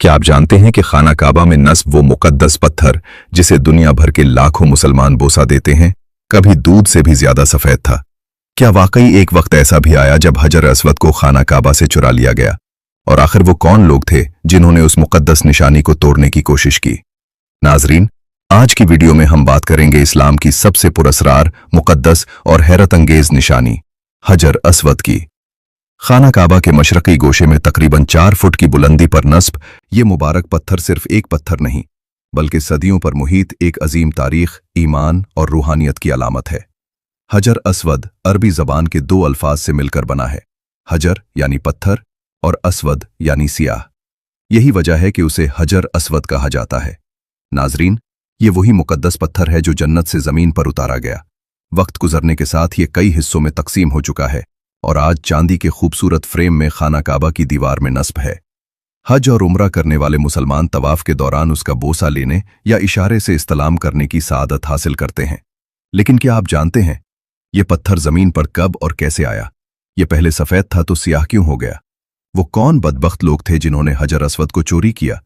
क्या आप जानते हैं कि खाना काबा में नस्ब वो मुकद्दस पत्थर जिसे दुनिया भर के लाखों मुसलमान बोसा देते हैं, कभी दूध से भी ज्यादा सफेद था? क्या वाकई एक वक्त ऐसा भी आया जब हजर अस्वद को खाना काबा से चुरा लिया गया? और आखिर वो कौन लोग थे जिन्होंने उस मुकद्दस निशानी को तोड़ने की कोशिश की? नाजरीन, आज की वीडियो में हम बात करेंगे इस्लाम की सबसे पुरस्कार, मुकद्दस और हैरत अंगेज निशानी हजर अस्वद की। खाना काबा के मशरकी गोशे में तकरीबन 4 फुट की बुलंदी पर नस्ब ये मुबारक पत्थर सिर्फ एक पत्थर नहीं, बल्कि सदियों पर मुहित एक अजीम तारीख, ईमान और रूहानियत की अलामत है। हजर अस्वद अरबी जबान के 2 अल्फाज से मिलकर बना है, हजर यानी पत्थर और अस्वद यानी सियाह। यही वजह है कि उसे हजर अस्वद कहा जाता है। नाजरीन, ये वही मुकद्दस पत्थर है जो जन्नत से जमीन पर उतारा गया। वक्त गुजरने के साथ ये कई हिस्सों में तकसीम हो चुका है और आज चांदी के खूबसूरत फ्रेम में खाना काबा की दीवार में नस्ब है। हज और उम्रा करने वाले मुसलमान तवाफ के दौरान उसका बोसा लेने या इशारे से इस्तलाम करने की सआदत हासिल करते हैं। लेकिन क्या आप जानते हैं ये पत्थर जमीन पर कब और कैसे आया? ये पहले सफेद था तो सियाह क्यों हो गया? वो कौन बदबख्त लोग थे जिन्होंने हजर अस्वद को चोरी किया?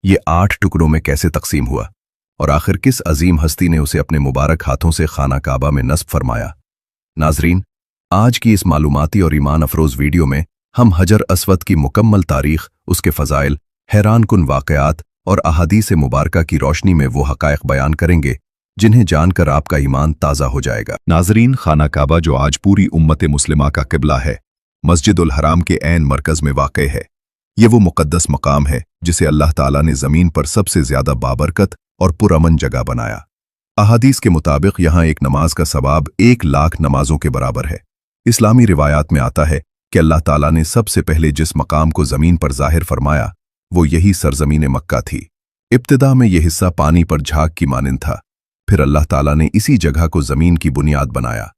ये 8 टुकड़ों में कैसे तकसीम हुआ? और आखिर किस अजीम हस्ती ने उसे अपने मुबारक हाथों से खाना काबा में नस्ब फरमाया? नाजरीन, आज की इस मालूमाती और ईमान अफरोज वीडियो में हम हजर अस्वद की मुकम्मल तारीख, उसके फ़ज़ाइल, हैरानकुन वाक़यात और अहादीस मुबारका की रोशनी में वो हक़ाइक़ बयान करेंगे जिन्हें जानकर आपका ईमान ताज़ा हो जाएगा। नाजरीन, खाना काबा जो आज पूरी उम्मत मुस्लिमा का क़िबला है, मस्जिदुल हराम के ऐन मरकज़ में वाक़ है। ये वो मुक़द्दस मकाम है जिसे अल्लाह ताला ने ज़मीन पर सबसे ज़्यादा बाबरकत और पुरअमन जगह बनाया। अहादीस के मुताबिक यहाँ एक नमाज का सवाब 1 लाख नमाजों के बराबर है। इस्लामी रिवायात में आता है कि अल्लाह ताला ने सबसे पहले जिस मकाम को जमीन पर जाहिर फरमाया वो यही सरजमीन मक्का थी। इब्तिदा में यह हिस्सा पानी पर झाग की मानिंद था। फिर अल्लाह ताला ने इसी जगह को जमीन की बुनियाद बनाया।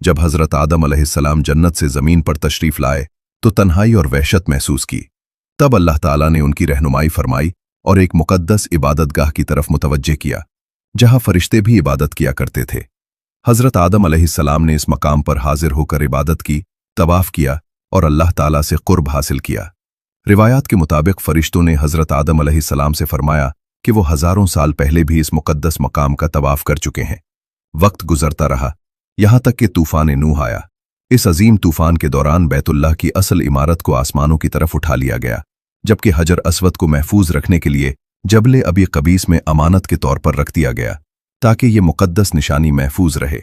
जब हजरत आदम अलैहिस्सलाम जन्नत से जमीन पर तशरीफ लाए तो तन्हाई और वहशत महसूस की। तब अल्लाह ताला ने उनकी रहनुमाई फरमाई और एक मुकद्दस इबादतगाह की तरफ मुतवज्जे किया जहां फरिश्ते भी इबादत किया करते थे। हजरत आदम अलैहिस्सलाम ने इस मकाम पर हाजिर होकर इबादत की, तवाफ किया और अल्लाह ताला से कुर्ब हासिल किया। रिवायात के मुताबिक फरिश्तों ने हजरत आदम अलैहिस्सलाम से फरमाया कि वो हजारों साल पहले भी इस मुकद्दस मकाम का तवाफ कर चुके हैं। वक्त गुजरता रहा, यहां तक कि तूफान नूह आया। इस अजीम तूफान के दौरान बैतुल्लाह की असल इमारत को आसमानों की तरफ उठा लिया गया, जबकि हजर अस्वद को महफूज रखने के लिए जबले अबी कबीस में अमानत के तौर पर रख दिया गया ताकि ये मुकद्दस निशानी महफूज रहे।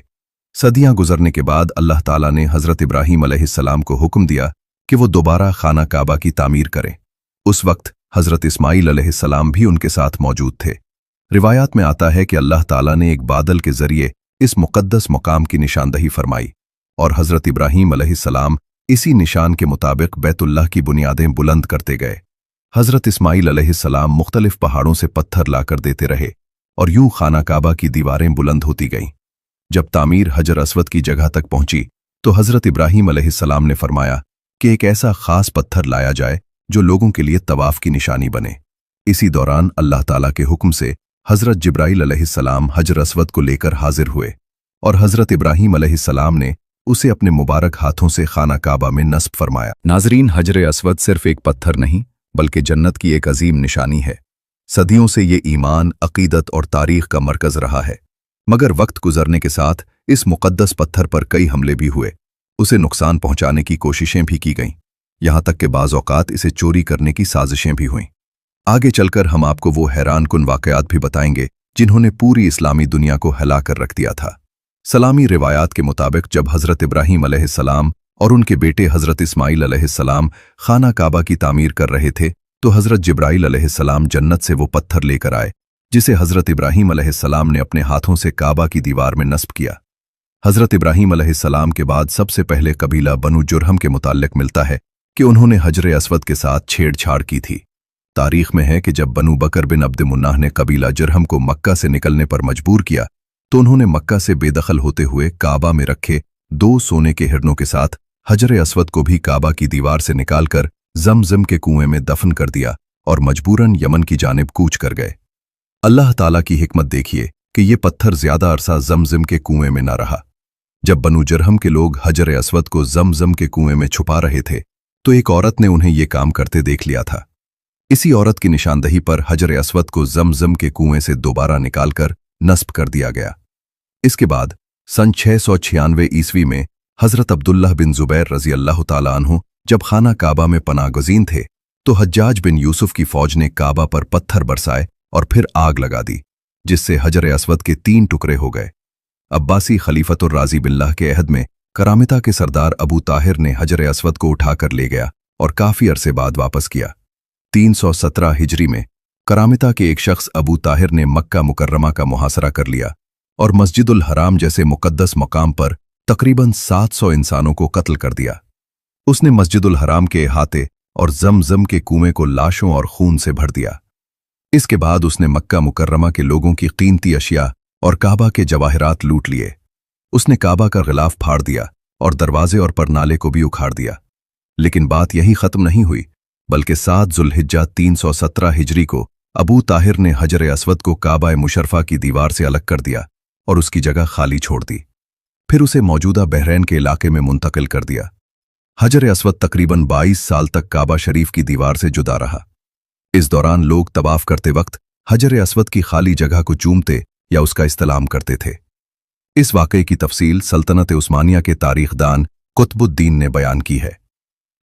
सदियां गुजरने के बाद अल्लाह ताला ने हजरत इब्राहीम अलैहिस्सलाम को हुक्म दिया कि वो दोबारा खाना काबा की तामीर करें। उस वक्त हजरत इस्माईल अलैहिस्सलाम भी उनके साथ मौजूद थे। रिवायात में आता है कि अल्लाह ताला ने एक बादल के जरिए इस मुकद्दस मकाम की निशानदही फरमाई और हजरत इब्राहीम अलैहिस्सलाम इसी निशान के मुताबिक बैतुल्लाह की बुनियादें बुलंद करते गए। हजरत इस्माईल अलैहिस्सलाम मुख्तलिफ पहाड़ों से पत्थर लाकर देते रहे और यूं खाना काबा की दीवारें बुलंद होती गईं। जब तामीर हजर अस्वद की जगह तक पहुंची तो हजरत इब्राहीम अलैहिस्सलाम ने फरमाया कि एक ऐसा खास पत्थर लाया जाए जो लोगों के लिए तवाफ की निशानी बने। इसी दौरान अल्लाह ताला के हुक्म से हजरत जिब्राईल अलैहिस्सलाम हजर अस्वद को लेकर हाजिर हुए और हजरत इब्राहीम अलैहिस्सलाम ने उसे अपने मुबारक हाथों से खाना काबा में नस्ब फरमाया। नाजरीन, हजर अस्वद सिर्फ एक पत्थर नहीं बल्कि जन्नत की एक अजीम निशानी है। सदियों से ये ईमान, अकीदत और तारीख का मरकज रहा है। मगर वक्त गुजरने के साथ इस मुकद्दस पत्थर पर कई हमले भी हुए, उसे नुकसान पहुंचाने की कोशिशें भी की गईं, यहां तक कि बाज़ औक़ात इसे चोरी करने की साजिशें भी हुईं। आगे चलकर हम आपको वो हैरानकुन वाक़यात भी बताएंगे जिन्होंने पूरी इस्लामी दुनिया को हिला कर रख दिया था। सलामी रिवायात के मुताबिक जब हजरत इब्राहीम अलैहिस्सलाम और उनके बेटे हजरत इस्माईल अलैहिस्सलाम खाना काबा की तामीर कर रहे थे तो हजरत जिब्राईल अलैहिस्सलाम जन्नत से वो पत्थर लेकर आए जिसे हजरत इब्राहीम अलैहिस्सलाम ने अपने हाथों से काबा की दीवार में नस्ब किया। हजरत इब्राहीम अलैहिस्सलाम के बाद सबसे पहले कबीला बनु जुरहम के मुताल्लिक मिलता है कि उन्होंने हजर अस्वद के साथ छेड़छाड़ की थी। तारीख में है कि जब बनु बकर बिन अब्द मुन्नाह ने कबीला जुरहम को मक्का से निकलने पर मजबूर किया तो उन्होंने मक्का से बेदखल होते हुए काबा में रखे 2 सोने के हिरनों के साथ हजर अस्वद को भी काबा की दीवार से निकालकर जमजम के कुएं में दफन कर दिया और मजबूरन यमन की जानिब कूच कर गए। अल्लाह ताला की हिकमत देखिए कि ये पत्थर ज्यादा अरसा जमजम के कुएं में न रहा। जब बनु जुरहम के लोग हजर अस्वद को जमजम के कुएं में छुपा रहे थे तो एक औरत ने उन्हें ये काम करते देख लिया था। इसी औरत की निशानदही पर हजर अस्वद को जमजम के कुएं से दोबारा निकालकर नस्ब कर दिया गया। इसके बाद सन 696 ईस्वी में हजरत अब्दुल्लाह बिन जुबैर रजी अल्लाह ताला अन्हु जब खाना काबा में पनाहगज़ीन थे तो हज्जाज बिन यूसुफ की फौज ने काबा पर पत्थर बरसाए और फिर आग लगा दी, जिससे हजर अस्वद के 3 टुकड़े हो गए। अब्बासी खलीफतुर राजी बिल्लाह के अहद में करामिता के सरदार अबू ताहिर ने हजर अस्वद को उठाकर ले गया और काफी अरसे बाद वापस किया। 317 हिजरी में करामिता के एक शख्स अबू ताहिर ने मक्का मुकर्रमा का मुहासरा कर लिया और मस्जिदुल हराम जैसे मुकद्दस मकाम पर तकरीबन 700 इंसानों को कत्ल कर दिया। उसने मस्जिदुल हराम के अहाते और जमजम के कुएं को लाशों और खून से भर दिया। इसके बाद उसने मक्का मुकर्रमा के लोगों की कीमती अशिया और काबा के जवाहिरात लूट लिए। उसने काबा का गिलाफ फाड़ दिया और दरवाजे और परनाले को भी उखाड़ दिया। लेकिन बात यही खत्म नहीं हुई, बल्कि 7 जुल्हिज्जा 317 हिजरी को अबू ताहिर ने हजर अस्वद को काबा मुशर्रफा की दीवार से अलग कर दिया और उसकी जगह खाली छोड़ दी। फिर उसे मौजूदा बहरैन के इलाके में मुंतकिल कर दिया। हजर अस्वद तकरीबन 22 साल तक काबा शरीफ की दीवार से जुदा रहा। इस दौरान लोग तवाफ करते वक्त हजर अस्वद की खाली जगह को चूमते या उसका इस्तलाम करते थे। इस वाक़े की तफसील सल्तनत उस्मानिया के तारीखदान कुतुबुद्दीन ने बयान की है।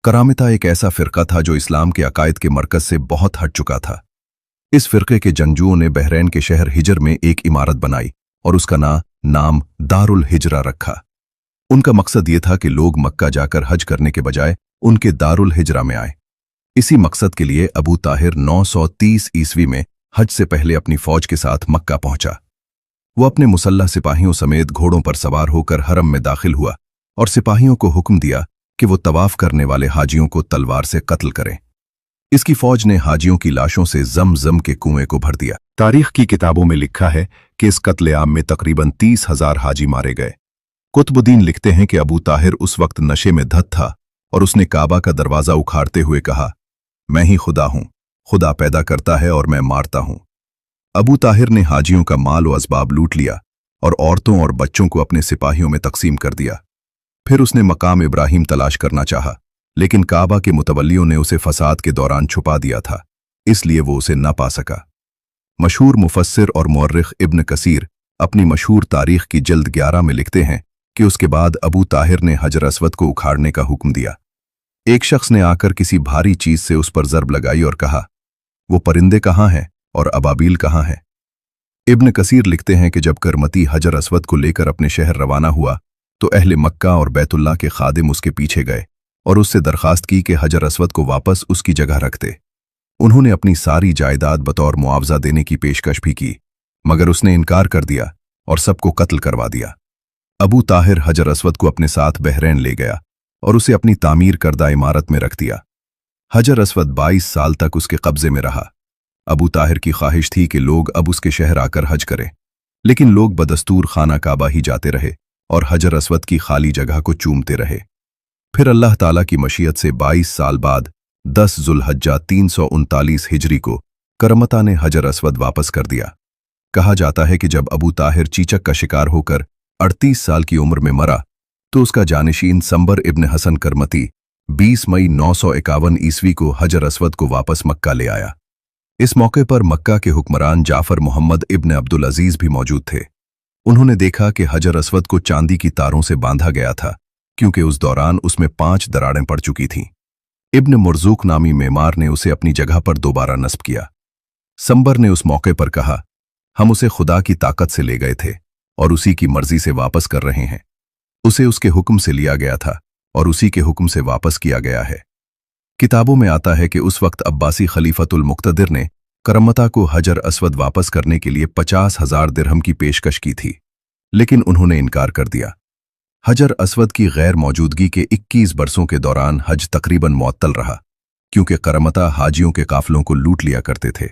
करामिता एक ऐसा फ़िरका था जो इस्लाम के अकायद के मरकज़ से बहुत हट चुका था। इस फ़िरके के जंगजुओं ने बहरैन के शहर हिजर में एक इमारत बनाई और उसका नाम दारुल हिजरा रखा। उनका मकसद ये था कि लोग मक्का जाकर हज करने के बजाय उनके दारुल हिजरा में आए। इसी मकसद के लिए अबू ताहिर 930 ईस्वी में हज से पहले अपनी फौज के साथ मक्का पहुंचा। वो अपने मुसल्लह सिपाहियों समेत घोड़ों पर सवार होकर हरम में दाखिल हुआ और सिपाहियों को हुक्म दिया कि वो तवाफ करने वाले हाजियों को तलवार से कत्ल करें। इसकी फौज ने हाजियों की लाशों से जमजम के कुएं को भर दिया। तारीख की किताबों में लिखा है कि इस कत्लेआम में तकरीबन 30,000 हाजी मारे गए। कुतुबुद्दीन लिखते हैं कि अबू ताहिर उस वक्त नशे में धत था और उसने काबा का दरवाजा उखाड़ते हुए कहा, मैं ही खुदा हूं, खुदा पैदा करता है और मैं मारता हूं। अबू ताहिर ने हाजियों का माल व असबाब लूट लिया और औरतों और बच्चों को अपने सिपाहियों में तकसीम कर दिया। फिर उसने मकाम इब्राहिम तलाश करना चाहा, लेकिन काबा के मुतवल्लियों ने उसे फसाद के दौरान छुपा दिया था, इसलिए वो उसे न पा सका। मशहूर मुफस्सिर और मुअर्रिख इब्न कसीर अपनी मशहूर तारीख की जल्द 11 में लिखते हैं कि उसके बाद अबू ताहिर ने हजर अस्वद को उखाड़ने का हुक्म दिया। एक शख्स ने आकर किसी भारी चीज से उस पर ज़रब लगाई और कहा, वो परिंदे कहाँ हैं और अबाबील कहाँ हैं? इब्न कसीर लिखते हैं कि जब करमती हजर अस्वद को लेकर अपने शहर रवाना हुआ तो अहले मक्का और बैतुल्लाह के खादिम उसके पीछे गए और उससे दरखास्त की कि हजर अस्वद को वापस उसकी जगह रख दे। उन्होंने अपनी सारी जायदाद बतौर मुआवजा देने की पेशकश भी की, मगर उसने इनकार कर दिया और सबको कत्ल करवा दिया। अबू ताहिर हजर अस्वद को अपने साथ बहरैन ले गया और उसे अपनी तामीर करदा इमारत में रख दिया। हजर अस्वद 22 साल तक उसके कब्जे में रहा। अबू ताहिर की ख्वाहिश थी कि लोग अब उसके शहर आकर हज करें, लेकिन लोग बदस्तूर खाना काबा ही जाते रहे और हजर अस्वद की खाली जगह को चूमते रहे। फिर अल्लाह ताला की मशीयत से 22 साल बाद 10 जुल्हिज्जा 339 हिजरी को करमता ने हजर अस्वद वापस कर दिया। कहा जाता है कि जब अबू ताहिर चीचक का शिकार होकर 38 साल की उम्र में मरा तो उसका जानिशीन संबर इब्न हसन करमती 20 मई 951 ईस्वी को हजर अस्वद को वापस मक्का ले आया। इस मौके पर मक्का के हुक्मरान जाफर मोहम्मद इब्न अब्दुल अजीज भी मौजूद थे। उन्होंने देखा कि हजर अस्वद को चांदी की तारों से बांधा गया था, क्योंकि उस दौरान उसमें 5 दरारें पड़ चुकी थीं। इब्न मुर्जूक नामी मेमार ने उसे अपनी जगह पर दोबारा नस्ब किया। संबर ने उस मौके पर कहा, हम उसे खुदा की ताकत से ले गए थे और उसी की मर्जी से वापस कर रहे हैं। उसे उसके हुक्म से लिया गया था और उसी के हुक्म से वापस किया गया है। किताबों में आता है कि उस वक्त अब्बासी खलीफतुल मुक्तदिर ने करमता को हजर अस्वद वापस करने के लिए 50,000 दिरहम की पेशकश की थी, लेकिन उन्होंने इनकार कर दिया। हजर अस्वद की गैर मौजूदगी के 21 बरसों के दौरान हज तकरीबन मुअत्तल रहा, क्योंकि करमता हाजियों के काफलों को लूट लिया करते थे।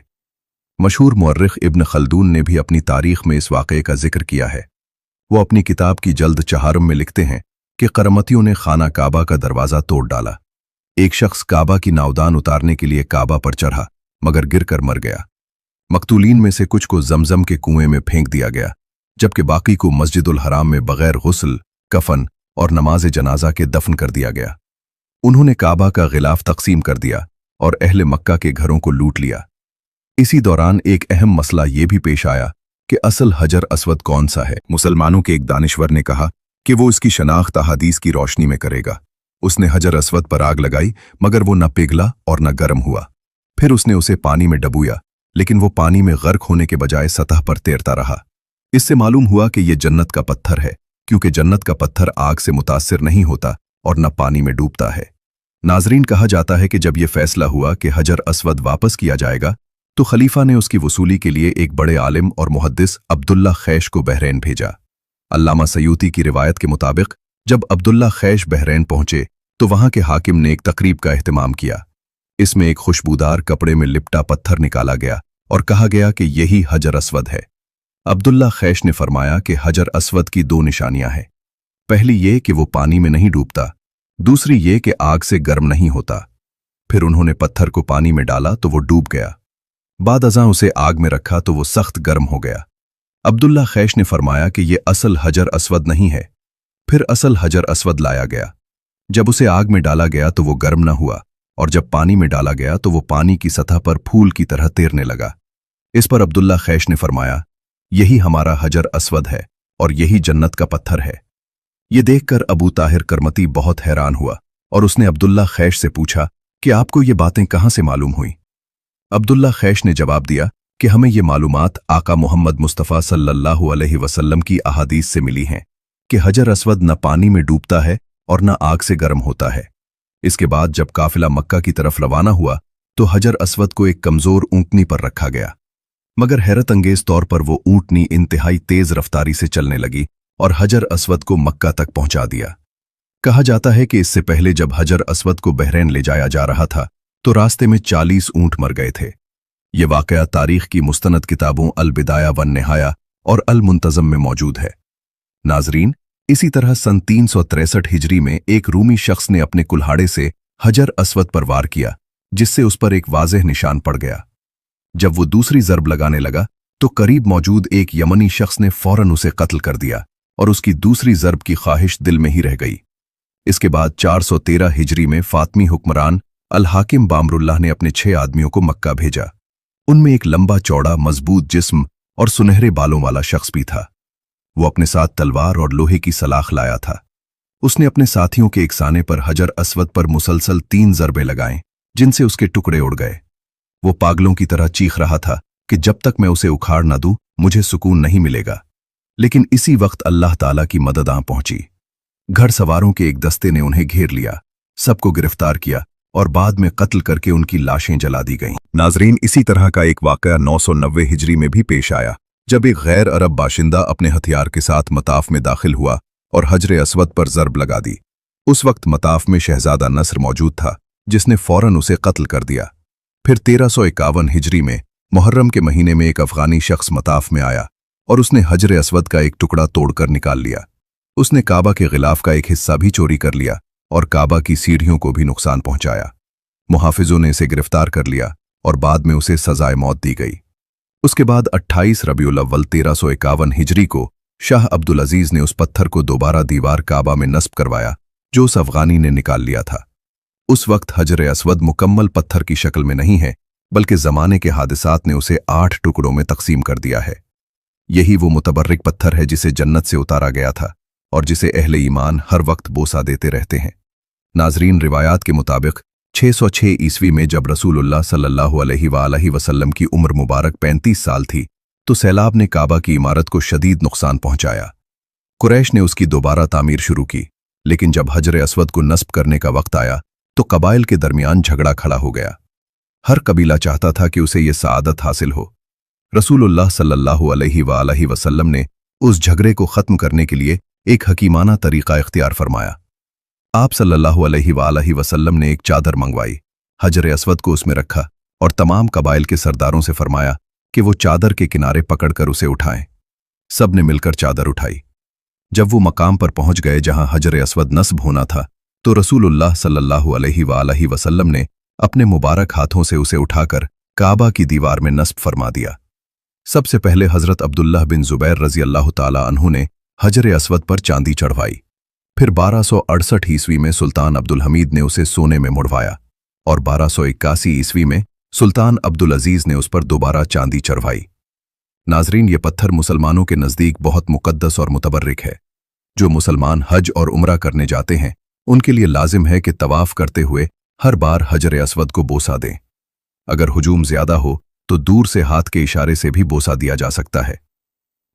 मशहूर मुअर्रिख इब्न खल्दून ने भी अपनी तारीख में इस वाक़े का जिक्र किया है। वो अपनी किताब की जल्द चहारम में लिखते हैं कि करमतियों ने खाना काबा का दरवाज़ा तोड़ डाला। एक शख्स काबा की नावदान उतारने के लिए काबा पर चढ़ा, मगर गिरकर मर गया। मकतूलीन में से कुछ को जमजम के कुएं में फेंक दिया गया, जबकि बाकी को मस्जिदुल हराम में बगैर गुस्ल, कफन और नमाज जनाजा के दफन कर दिया गया। उन्होंने काबा का गिलाफ तकसीम कर दिया और अहले मक्का के घरों को लूट लिया। इसी दौरान एक अहम मसला ये भी पेश आया कि असल हजर अस्वद कौन सा है। मुसलमानों के एक दानिश्वर ने कहा कि वो इसकी शनाख्त अहादीस की रोशनी में करेगा। उसने हजर अस्वद पर आग लगाई, मगर वो न पिघला और न गर्म हुआ। फिर उसने उसे पानी में डबोया, लेकिन वो पानी में गर्क होने के बजाय सतह पर तैरता रहा। इससे मालूम हुआ कि ये जन्नत का पत्थर है, क्योंकि जन्नत का पत्थर आग से मुतासिर नहीं होता और न पानी में डूबता है। नाजरीन, कहा जाता है कि जब ये फैसला हुआ कि हजर अस्वद वापस किया जाएगा, तो खलीफा ने उसकी वसूली के लिए एक बड़े आलिम और मुहद्दिस अब्दुल्ला खैश को बहरैन भेजा। अल्लामा सयूती की रिवायत के मुताबिक जब अब्दुल्ला खैश बहरैन पहुंचे तो वहां के हाकिम ने एक तकरीब का एहतमाम किया। इसमें एक खुशबूदार कपड़े में लिपटा पत्थर निकाला गया और कहा गया कि यही हजर अस्वद है। अब्दुल्ला खैश ने फरमाया कि हजर अस्वद की दो निशानियां हैं। पहली ये कि वो पानी में नहीं डूबता, दूसरी ये कि आग से गर्म नहीं होता। फिर उन्होंने पत्थर को पानी में डाला तो वो डूब गया। बाद अज़ां उसे आग में रखा तो वो सख्त गर्म हो गया। अब्दुल्ला खैश ने फरमाया कि ये असल हजर अस्वद नहीं है। फिर असल हजर अस्वद लाया गया। जब उसे आग में डाला गया तो वो गर्म न हुआ, और जब पानी में डाला गया तो वो पानी की सतह पर फूल की तरह तैरने लगा। इस पर अब्दुल्ला खैश ने फरमाया, यही हमारा हजर अस्वद है और यही जन्नत का पत्थर है। ये देखकर अबू ताहिर करमती बहुत हैरान हुआ और उसने अब्दुल्ला खैश से पूछा कि आपको ये बातें कहां से मालूम हुई। अब्दुल्ला खैश ने जवाब दिया कि हमें ये मालूमात आका मोहम्मद मुस्तफ़ा सल्लल्लाहु अलैहि वसल्लम की अहादीस से मिली हैं कि हजर अस्वद न पानी में डूबता है और न आग से गर्म होता है। इसके बाद जब काफिला मक्का की तरफ रवाना हुआ तो हजर अस्वद को एक कमजोर ऊंटनी पर रखा गया, मगर हैरत अंगेज तौर पर वो ऊंटनी इंतहाई तेज रफ्तारी से चलने लगी और हजर अस्वद को मक्का तक पहुंचा दिया। कहा जाता है कि इससे पहले जब हजर अस्वद को बहरैन ले जाया जा रहा था तो रास्ते में 40 ऊंट मर गए थे। ये वाकया तारीख की मुस्तनद किताबों अल बिदाया वन निहाया और अल मुंतज़म में मौजूद है। नाजरीन, इसी तरह सन 363 हिजरी में एक रूमी शख्स ने अपने कुल्हाड़े से हजर अस्वद पर वार किया, जिससे उस पर एक वाज़ेह निशान पड़ गया। जब वो दूसरी ज़रब लगाने लगा तो करीब मौजूद एक यमनी शख्स ने फौरन उसे कत्ल कर दिया और उसकी दूसरी ज़रब की ख्वाहिश दिल में ही रह गई। इसके बाद 413 हिजरी में फातमी हुक्मरान अल हाकिम बामरुल्लाह ने अपने 6 आदमियों को मक्का भेजा। उनमें एक लंबा चौड़ा मजबूत जिस्म और सुनहरे बालों वाला शख्स भी था। वो अपने साथ तलवार और लोहे की सलाख लाया था। उसने अपने साथियों के एक साने पर हजर अस्वद पर मुसलसल 3 ज़रबे लगाएं, जिनसे उसके टुकड़े उड़ गए। वो पागलों की तरह चीख रहा था कि जब तक मैं उसे उखाड़ ना दूं मुझे सुकून नहीं मिलेगा। लेकिन इसी वक्त अल्लाह ताला की मदद आ पहुंची। घर सवारों के एक दस्ते ने उन्हें घेर लिया, सबको गिरफ्तार किया और बाद में कत्ल करके उनकी लाशें जला दी गईं। नाजरीन, इसी तरह का एक वाकया 990 हिजरी में भी पेश आया, जब एक गैर अरब बाशिंदा अपने हथियार के साथ मताफ में दाखिल हुआ और हजर अस्वद पर ज़रब लगा दी। उस वक्त मताफ में शहजादा नस्र मौजूद था, जिसने फौरन उसे कत्ल कर दिया। फिर 1351 हिजरी में मुहर्रम के महीने में एक अफगानी शख्स मताफ में आया और उसने हजर अस्वद का एक टुकड़ा तोड़कर निकाल लिया। उसने काबा के गिलाफ का एक हिस्सा भी चोरी कर लिया और काबा की सीढ़ियों को भी नुकसान पहुंचाया। मुहाफिजों ने इसे गिरफ्तार कर लिया और बाद में उसे सजाए मौत दी गई। उसके बाद 28 रबीउल अव्वल 1351 हिजरी को शाह अब्दुल अजीज ने उस पत्थर को दोबारा दीवार काबा में नस्ब करवाया जो उस अफगानी ने निकाल लिया था। उस वक्त हजर अस्वद मुकम्मल पत्थर की शक्ल में नहीं है, बल्कि ज़माने के हादिसात ने उसे 8 टुकड़ों में तकसीम कर दिया है। यही वो मुतबर्रिक पत्थर है जिसे जन्नत से उतारा गया था और जिसे अहले ईमान हर वक्त बोसा देते रहते हैं। नाजरीन, रिवायात के मुताबिक 606 ईस्वी में जब रसूलुल्लाह सल्लल्लाहु अलैहि वसल्लम की उम्र मुबारक 35 साल थी तो सैलाब ने काबा की इमारत को शदीद नुकसान पहुंचाया। कुरैश ने उसकी दोबारा तामीर शुरू की, लेकिन जब हजर अस्वद को नस्ब करने का वक्त आया तो कबाइल के दरमियान झगड़ा खड़ा हो गया। हर कबीला चाहता था कि उसे ये सआदत हासिल हो। रसूलुल्लाह सल्लल्लाहु अलैहि वसल्लम ने उस झगड़े को ख़त्म करने के लिए एक हकीमाना तरीक़ा इख्तियार फरमाया। आप सल्लल्लाहु अलैहि वसल्लम ने एक चादर मंगवाई, हजर अस्वद को उसमें रखा और तमाम कबाइल के सरदारों से फरमाया कि वो चादर के किनारे पकड़कर उसे उठाएं। सब ने मिलकर चादर उठाई। जब वो मकाम पर पहुंच गए जहां हजर अस्वद नस्ब होना था तो रसूलुल्लाह सल्लल्लाहु अलैहि वसल्लम ने अपने मुबारक हाथों से उसे उठाकर काबा की दीवार में नस्ब फरमा दिया। सबसे पहले हजरत अब्दुल्लाह बिन जुबैर रज़ी अल्लाह ताला अन्हु ने हजर अस्वद पर चांदी चढ़वाई। फिर 1268 ईस्वी में सुल्तान अब्दुल हमीद ने उसे सोने में मुड़वाया और 1281 ईस्वी में सुल्तान अब्दुल अजीज ने उस पर दोबारा चांदी चढ़वाई। नाजरीन, ये पत्थर मुसलमानों के नज़दीक बहुत मुकद्दस और मुतबर्रिक है। जो मुसलमान हज और उम्रा करने जाते हैं उनके लिए लाजिम है कि तवाफ करते हुए हर बार हजर अस्वद को बोसा दें। अगर हुजूम ज्यादा हो तो दूर से हाथ के इशारे से भी बोसा दिया जा सकता है।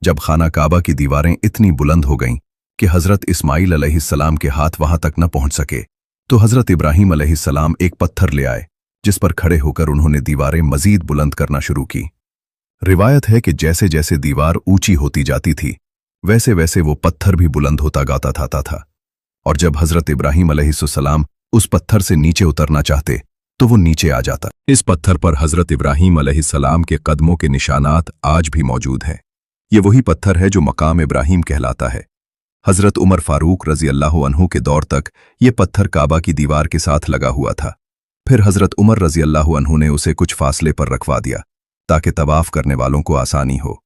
जब खाना काबा की दीवारें इतनी बुलंद हो गईं कि हजरत इस्माइल अलैहिस्सलाम के हाथ वहां तक न पहुंच सके, तो हजरत इब्राहिम अलैहिस्सलाम एक पत्थर ले आए, जिस पर खड़े होकर उन्होंने दीवारें मजीद बुलंद करना शुरू की। रिवायत है कि जैसे जैसे दीवार ऊंची होती जाती थी वैसे वैसे वो पत्थर भी बुलंद होता गाता था। और जब हजरत इब्राहिम अलैहिस्सलाम उस पत्थर से नीचे उतरना चाहते तो वो नीचे आ जाता। इस पत्थर पर हजरत इब्राहिम अलैहिस्सलाम के कदमों के निशानात आज भी मौजूद हैं। ये वही पत्थर है जो मकाम इब्राहिम कहलाता है। हजरत उमर फारूक रजी अल्लाह अन्हु के दौर तक ये पत्थर काबा की दीवार के साथ लगा हुआ था। फिर हजरत उमर रजी अल्लाह अन्हु ने उसे कुछ फासले पर रखवा दिया ताकि तवाफ करने वालों को आसानी हो।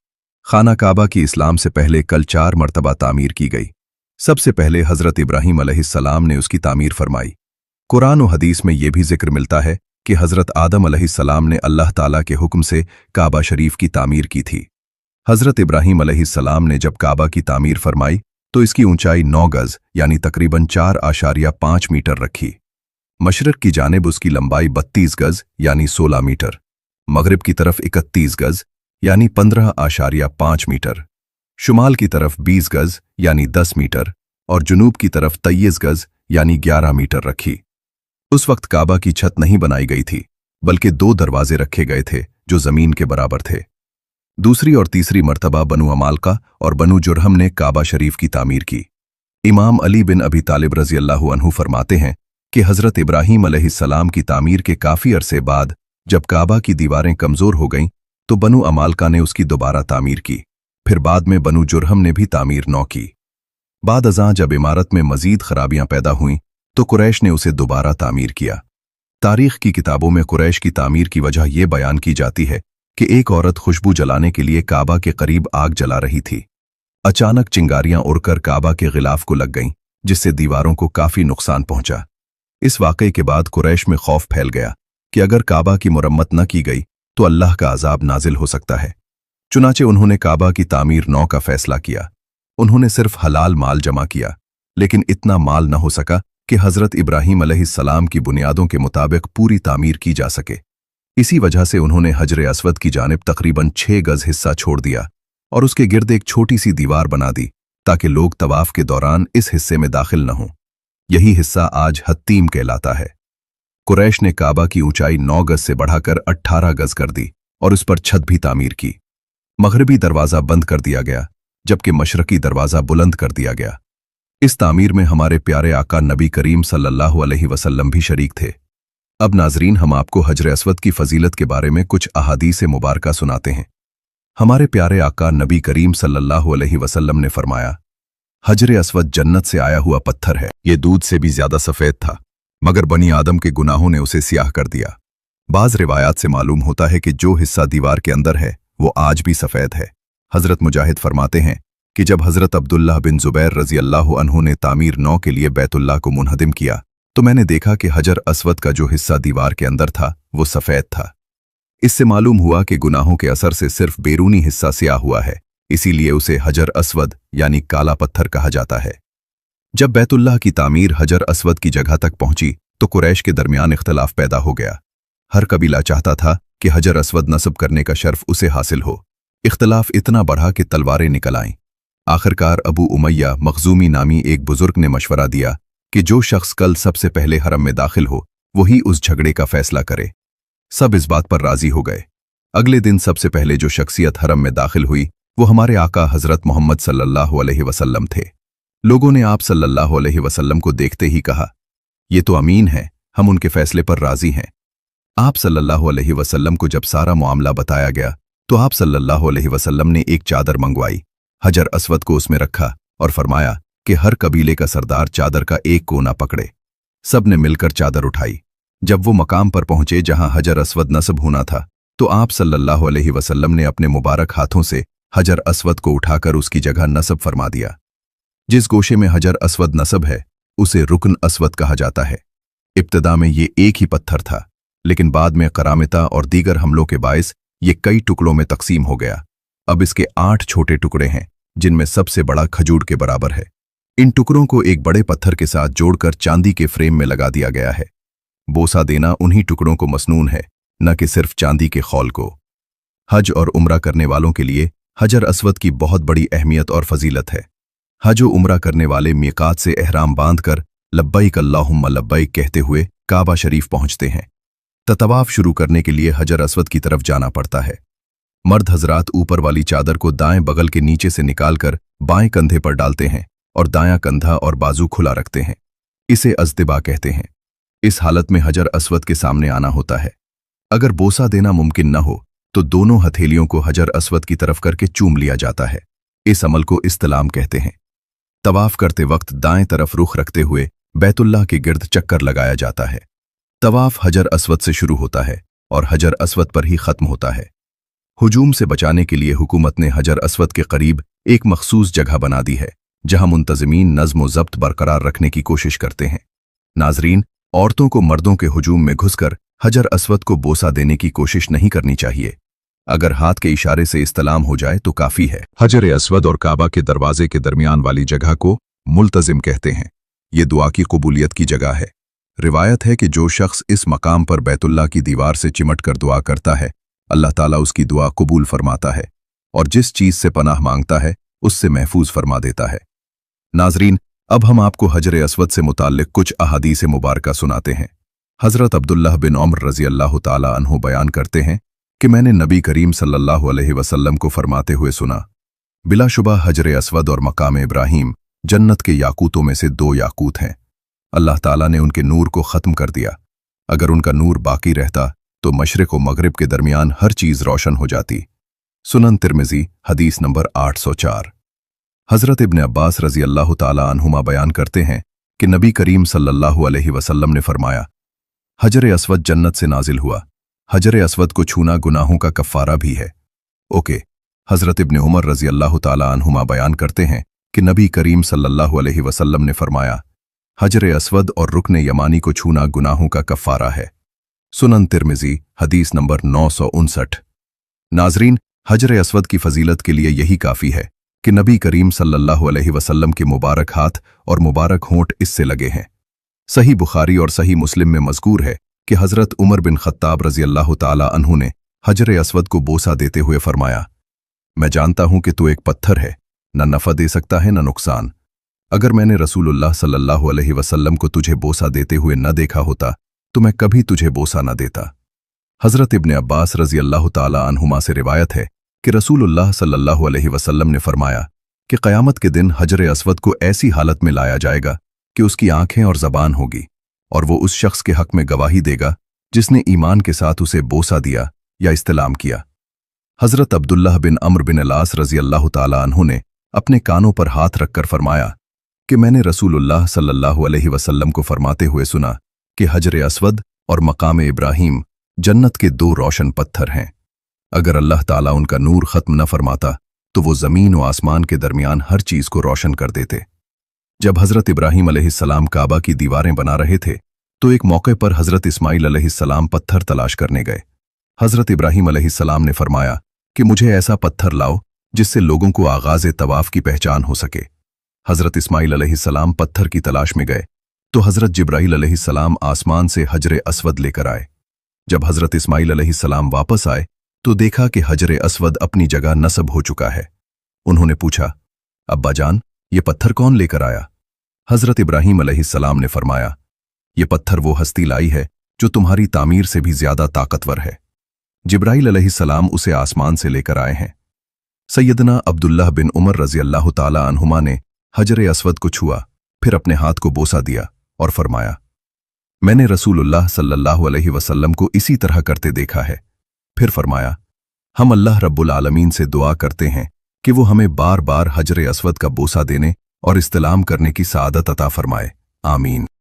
खाना काबा की इस्लाम से पहले कल 4 मरतबा तामीर की गई। सबसे पहले हजरत इब्राहिम अलैहिस्सलाम ने उसकी तामीर फरमाई। कुरान और हदीस में यह भी जिक्र मिलता है कि हजरत आदम अलैहिस्सलाम ने अल्लाह ताला के हुक्म से काबा शरीफ की तामीर की थी। हजरत इब्राहिम अलैहिस्सलाम ने जब काबा की तामीर फरमाई तो इसकी ऊंचाई 9 गज यानी तकरीबन 4.5 मीटर रखी। मशरक की जानिब उसकी लंबाई 32 गज यानी 16 मीटर, मगरिब की तरफ 31 गज यानी 15.5 मीटर, शुमाल की तरफ 20 गज यानी 10 मीटर और जुनूब की तरफ 23 गज यानी 11 मीटर रखी। उस वक्त काबा की छत नहीं बनाई गई थी, बल्कि 2 दरवाजे रखे गए थे जो जमीन के बराबर थे। दूसरी और तीसरी मर्तबा बनु अमालका और बनु जुरहम ने काबा शरीफ की तामीर की। इमाम अली बिन अबी तालिब रजी अल्लाहु अन्हु फरमाते हैं कि हजरत इब्राहिम अलैहिस्सलाम की तामीर के काफी अरसे बाद जब काबा की दीवारें कमजोर हो गईं तो बनु अमालका ने उसकी दोबारा तामीर की। फिर बाद में बनु जुरहम ने भी तामीर नौ की। बाद अज़ां जब इमारत में मजीद खराबियां पैदा हुईं तो कुरैश ने उसे दोबारा तामीर किया। तारीख की किताबों में कुरैश की तामीर की वजह यह बयान की जाती है कि एक औरत खुशबू जलाने के लिए काबा के करीब आग जला रही थी। अचानक चिंगारियां उड़कर काबा के गिलाफ को लग गईं, जिससे दीवारों को काफी नुकसान पहुंचा। इस वाकये के बाद कुरैश में खौफ फैल गया कि अगर काबा की मुरम्मत न की गई तो अल्लाह का अजाब नाजिल हो सकता है। चुनाचे उन्होंने काबा की तामीर नौ का फैसला किया। उन्होंने सिर्फ हलाल माल जमा किया, लेकिन इतना माल न हो सका कि हजरत इब्राहिम अलैहिस्सलाम की बुनियादों के मुताबिक पूरी तामीर की जा सके। इसी वजह से उन्होंने हजर अस्वद की जानिब तकरीबन 6 गज हिस्सा छोड़ दिया और उसके गिर्द एक छोटी सी दीवार बना दी ताकि लोग तवाफ के दौरान इस हिस्से में दाखिल न हों। यही हिस्सा आज हत्तीम कहलाता है। कुरैश ने काबा की ऊंचाई 9 गज से बढ़ाकर 18 गज कर दी और उस पर छत भी तामीर की। मगरिबी दरवाजा बंद कर दिया गया जबकि मशरकी दरवाजा बुलंद कर दिया गया। इस तामीर में हमारे प्यारे आका नबी करीम सल्लल्लाहु अलैहि वसल्लम भी शरीक थे। अब नाजरीन, हम आपको हजर अस्वद की फजीलत के बारे में कुछ अहादीस मुबारका सुनाते हैं। हमारे प्यारे आका नबी करीम सल्लल्लाहु अलैहि वसल्लम ने फरमाया, हजर अस्वद जन्नत से आया हुआ पत्थर है। ये दूध से भी ज्यादा सफेद था, मगर बनी आदम के गुनाहों ने उसे स्याह कर दिया। बाज रिवायात से मालूम होता है कि जो हिस्सा दीवार के अंदर है वो आज भी सफेद है। हजरत मुजाहिद फरमाते हैं कि जब हजरत अब्दुल्लाह बिन जुबैर रजी अल्लाह अन्हु ने तामीर 9 के लिए बैतुल्लाह को मुनहदिम किया तो मैंने देखा कि हजर अस्वद का जो हिस्सा दीवार के अंदर था वो सफेद था। इससे मालूम हुआ कि गुनाहों के असर से सिर्फ बैरूनी हिस्सा स्याह हुआ है, इसीलिए उसे हजर अस्वद यानी काला पत्थर कहा जाता है। जब बैतुल्लाह की तामीर हजर अस्वद की जगह तक पहुंची तो कुरैश के दरमियान इख्तलाफ पैदा हो गया। हर कबीला चाहता था कि हजर अस्वद नस्ब करने का शर्फ उसे हासिल हो। इख्तलाफ इतना बढ़ा कि तलवारें निकल आईं। आखिरकार अबू उमैया मखजूमी नामी एक बुजुर्ग ने मशवरा दिया कि जो शख्स कल सबसे पहले हरम में दाखिल हो वही उस झगड़े का फैसला करे। सब इस बात पर राजी हो गए। अगले दिन सबसे पहले जो शख्सियत हरम में दाखिल हुई वो हमारे आका हजरत मोहम्मद सल्लल्लाहु अलैहि वसल्लम थे। लोगों ने आप सल्लल्लाहु अलैहि वसल्लम को देखते ही कहा, ये तो अमीन है, हम उनके फैसले पर राजी हैं। आप सल्लल्लाहु अलैहि वसल्लम को जब सारा मामला बताया गया तो आप सल्लल्लाहु अलैहि वसल्लम ने एक चादर मंगवाई, हजर अस्वद को उसमें रखा और फरमाया कि हर कबीले का सरदार चादर का एक कोना पकड़े। सब ने मिलकर चादर उठाई। जब वो मकाम पर पहुंचे जहां हजर अस्वद नस्ब होना था तो आप सल्लल्लाहु अलैहि वसल्लम ने अपने मुबारक हाथों से हजर अस्वद को उठाकर उसकी जगह नस्ब फरमा दिया। जिस गोशे में हजर अस्वद नस्ब है उसे रुकन अस्वद कहा जाता है। इब्तिदा में ये एक ही पत्थर था, लेकिन बाद में करामिता और दीगर हमलों के बायस ये कई टुकड़ों में तकसीम हो गया। अब इसके 8 छोटे टुकड़े हैं, जिनमें सबसे बड़ा खजूर के बराबर है। इन टुकड़ों को एक बड़े पत्थर के साथ जोड़कर चांदी के फ्रेम में लगा दिया गया है। बोसा देना उन्हीं टुकड़ों को मसनून है, न कि सिर्फ चांदी के खौल को। हज और उम्रा करने वालों के लिए हजर अस्वद की बहुत बड़ी अहमियत और फजीलत है। हज और उम्रा करने वाले मीकात से एहराम बांधकर लब्बैक अल्लाहुम्मा लब्बैक कहते हुए काबा शरीफ पहुंचते हैं। तवाफ शुरू करने के लिए हजर अस्वद की तरफ जाना पड़ता है। मर्द हजरात ऊपर वाली चादर को दाएं बगल के नीचे से निकालकर बाएं कंधे पर डालते हैं और दायां कंधा और बाजू खुला रखते हैं। इसे अज़्तिबा कहते हैं। इस हालत में हजर अस्वद के सामने आना होता है। अगर बोसा देना मुमकिन न हो तो दोनों हथेलियों को हजर अस्वद की तरफ करके चूम लिया जाता है। इस अमल को इस्तलाम कहते हैं। तवाफ करते वक्त दाएं तरफ रुख रखते हुए बैतुल्लाह के गिर्द चक्कर लगाया जाता है। तवाफ हजर अस्वद से शुरू होता है और हजर अस्वद पर ही खत्म होता है। हुजूम से बचाने के लिए हुकूमत ने हजर अस्वद के करीब एक मखसूस जगह बना दी है, जहां मुंतज़मीन नज़्म व ज़ब्त बरकरार रखने की कोशिश करते हैं। नाजरीन, औरतों को मर्दों के हुजूम में घुसकर हजर अस्वद को बोसा देने की कोशिश नहीं करनी चाहिए। अगर हाथ के इशारे से इस्तलाम हो जाए तो काफी है। हजर अस्वद और काबा के दरवाजे के दरमियान वाली जगह को मुल्तजिम कहते हैं। ये दुआ की कबूलियत की जगह है। रिवायत है कि जो शख्स इस मकाम पर बैतुल्लाह की दीवार से चिमट कर दुआ करता है, अल्लाह ताला उसकी दुआ कबूल फरमाता है और जिस चीज से पनाह मांगता है उससे महफूज फरमा देता है। नाजरीन, अब हम आपको हजर अस्वद से मुताल्लिक कुछ अहादीस मुबारका सुनाते हैं। हजरत अब्दुल्लाह बिन उमर रज़ी अल्लाह ताला अन्हु बयान करते हैं कि मैंने नबी करीम सल्लल्लाहु अलैहि वसल्लम को फरमाते हुए सुना, बिलाशुबा हजर अस्वद और मकाम इब्राहीम जन्नत के याकूतों में से 2 याकूत हैं। अल्लाह ताला ने उनके नूर को ख़त्म कर दिया। अगर उनका नूर बाकी रहता तो मशरिक़ व मगरिब के दरमियान हर चीज़ रोशन हो जाती। सुनन तिर्मिज़ी हदीस नंबर 804। हज़रत इब्न अब्बास रज़ी अल्लाह ताला अन्हुमा बयान करते हैं कि नबी करीम सल्लल्लाहु अलैहि वसल्लम ने फरमाया, हजर अस्वद जन्नत से नाजिल हुआ। हजर अस्वद को छूना गुनाहों का कफ़ारा भी है। ओके। हज़रत इब्न उमर रज़ी अल्लाह ताला अन्हुमा बयान करते हैं कि नबी करीम सल्लल्लाहु अलैहि वसल्लम ने फरमाया, हजर अस्वद और रुकन यमानी को छूना गुनाहों का कफ़ारा है। सुनन तिर्मिज़ी हदीस नंबर 959। नाजरीन, हजर अस्वद की फजीलत के लिए यही काफ़ी है कि नबी करीम सल्लल्लाहु अलैहि वसल्लम के मुबारक हाथ और मुबारक होंठ इससे लगे हैं। सही बुखारी और सही मुस्लिम में मज़कूर है कि हज़रत उमर बिन ख़त्ताब रज़ी अल्लाह ताला अन्हु ने हजर अस्वद को बोसा देते हुए फरमाया, मैं जानता हूं कि तू एक पत्थर है, न नफ़ा दे सकता है न नुकसान। अगर मैंने रसूलुल्लाह सल्लल्लाहु अलैहि वसल्लम को तुझे बोसा देते हुए न देखा होता तो मैं कभी तुझे बोसा न देता। हज़रत इब्न अब्बास रज़ी अल्लाह ताला अन्हुमा से रिवायत है कि रसूलुल्लाह सल्लल्लाहु अलैहि वसल्लम ने फरमाया कि क़यामत के दिन हजर अस्वद को ऐसी हालत में लाया जाएगा कि उसकी आंखें और ज़बान होगी और वो उस शख्स के हक़ में गवाही देगा जिसने ईमान के साथ उसे बोसा दिया या इस्तलाम किया। हज़रत अब्दुल्लाह बिन अम्र बिन अलास रज़ी अल्लाह ताला अन्हु ने अपने कानों पर हाथ रखकर फरमाया कि मैंने रसूलुल्लाह सल्लल्लाहु अलैहि वसल्लम को फरमाते हुए सुना कि हजर अस्वद और मकाम इब्राहीम जन्नत के 2 रोशन पत्थर हैं। अगर अल्लाह ताला उनका नूर ख़त्म न फरमाता तो वो ज़मीन व आसमान के दरमियान हर चीज़ को रोशन कर देते। जब हज़रत इब्राहीम अलैहिस्सलाम काबा की दीवारें बना रहे थे तो एक मौके पर हज़रत इस्माइल अलैहिस्सलाम पत्थर तलाश करने गए। हज़रत इब्राहीम अलैहिस्सलाम ने फरमाया कि मुझे ऐसा पत्थर लाओ जिससे लोगों को आगाज़ तवाफ़ की पहचान हो सके। हज़रत इस्माइल अलैहिस्सलाम पत्थर की तलाश में गए तो हज़रत जिब्राईल अलैहिस्सलाम आसमान से हजर अस्वद लेकर आए। जब हज़रत इस्माइल अलैहिस्सलाम वापस आए तो देखा कि हजर अस्वद अपनी जगह नस्ब हो चुका है। उन्होंने पूछा, अब्बा जान, ये पत्थर कौन लेकर आया? हज़रत इब्राहीम अलैहिस्सलाम ने फरमाया, ये पत्थर वो हस्ती लाई है जो तुम्हारी तामीर से भी ज्यादा ताकतवर है। जिब्राईल अलैहिस्सलाम उसे आसमान से लेकर आए हैं। सैयदना अब्दुल्लाह बिन उमर रज़ी अल्लाह ताला अन्हुमा ने हजर अस्वद को छुआ, फिर अपने हाथ को बोसा दिया और फरमाया, मैंने रसूलुल्लाह सल्लल्लाहु अलैहि वसल्लम को इसी तरह करते देखा है। फिर फरमाया, हम अल्लाह रब्बुल आलमीन से दुआ करते हैं कि वो हमें बार बार हजर अस्वद का बोसा देने और इस्तलाम करने की सआदत अता फरमाए। आमीन।